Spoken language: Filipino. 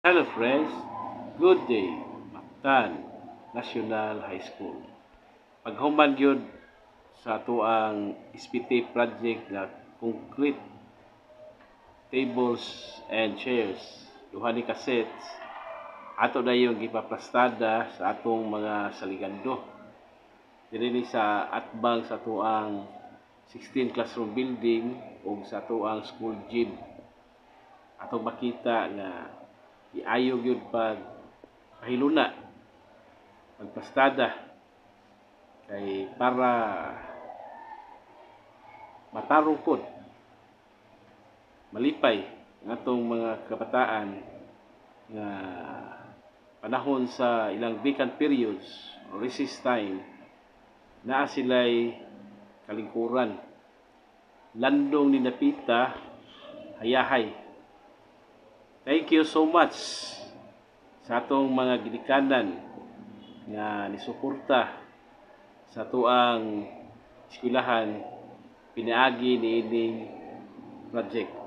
Hello friends, good day. Mactan National High School. Paghuman gyud sa ato ang SPT project na concrete tables and chairs, duha ni ka sets, ato na yung gipaplastada sa atong mga saligando. Dili ni sa atbang sa ato ang 16 classroom building o sa ato ang school gym. Atong makita nga iayog yun pag pahiluna, pagpastada, kay para matarong pod, malipay ng atong mga kabataan nga panahon sa ilang vacant periods o recess time, naa sila'y kalingkuran. Landong ni napita, hayahay. Thank you so much sa atong mga ginikanan nga nisuporta sa tuang eskwelahan pinaagi ni ining project.